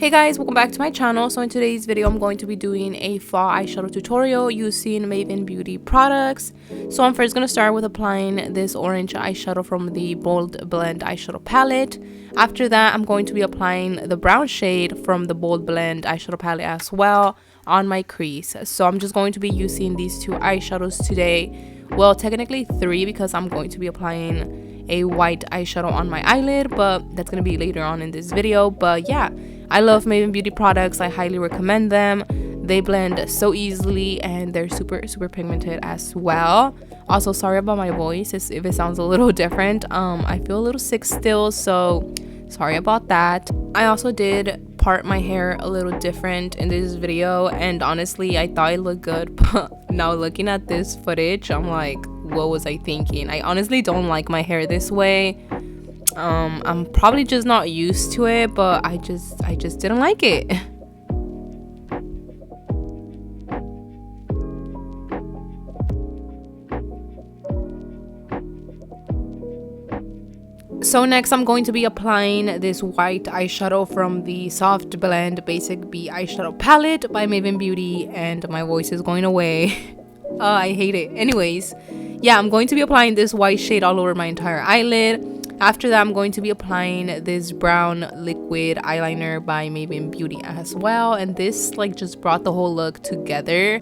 Hey guys, welcome back to my channel. So in today's video I'm going to be doing a fall eyeshadow tutorial using Maven Beauty products. So I'm first going to start with applying this orange eyeshadow from the Bold Blend eyeshadow palette. After that I'm going to be applying the brown shade from the Bold Blend eyeshadow palette as well on my crease. So I'm just going to be using these two eyeshadows today. Well, technically three, because I'm going to be applying a white eyeshadow on my eyelid, but that's going to be later on in this video. But yeah, I love Maven Beauty products. I highly recommend them. They blend so easily and they're super pigmented as well. Also, sorry about my voice if it sounds a little different. I feel a little sick still, so sorry about that. I also did part my hair a little different in this video, and honestly I thought it looked good, but now looking at this footage I'm like, what was I thinking? I honestly don't like my hair this way. I'm probably just not used to it, but I just didn't like it. So next I'm going to be applying this white eyeshadow from the Soft Blend Basic B eyeshadow palette by Maven Beauty, and my voice is going away. I hate it. Anyways, yeah, I'm going to be applying this white shade all over my entire eyelid. After that I'm going to be applying this brown liquid eyeliner by Maven Beauty as well, and this like just brought the whole look together.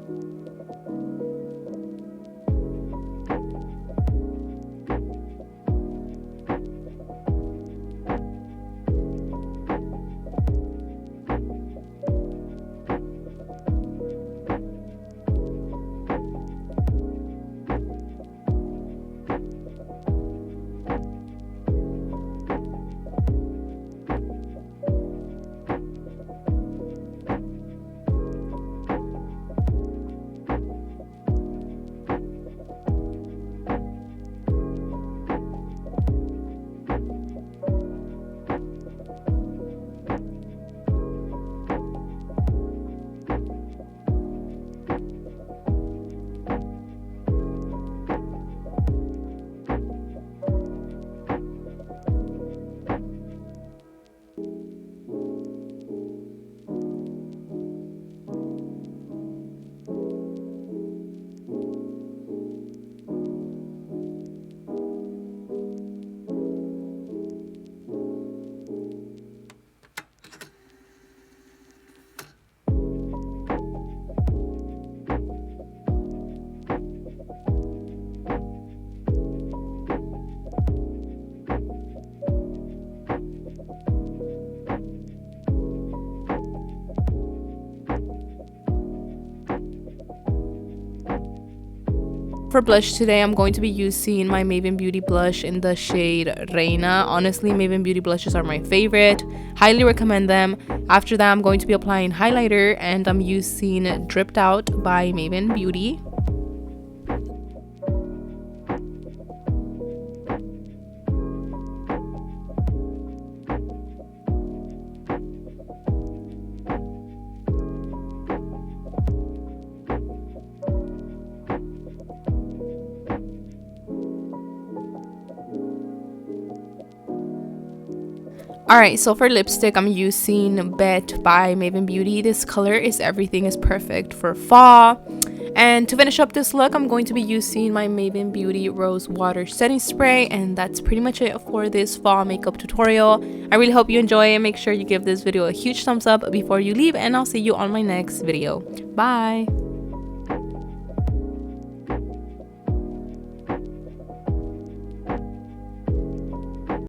For blush today, I'm going to be using my Maven Beauty blush in the shade Reina. Honestly, Maven Beauty blushes are my favorite. Highly recommend them. After that, I'm going to be applying highlighter, and I'm using Dripped Out by Maven Beauty. Alright, so for lipstick, I'm using Bet by Maven Beauty. This color is Everything is Perfect for fall. And to finish up this look, I'm going to be using my Maven Beauty Rose Water Setting Spray. And that's pretty much it for this fall makeup tutorial. I really hope you enjoy it. Make sure you give this video a huge thumbs up before you leave, and I'll see you on my next video. Bye!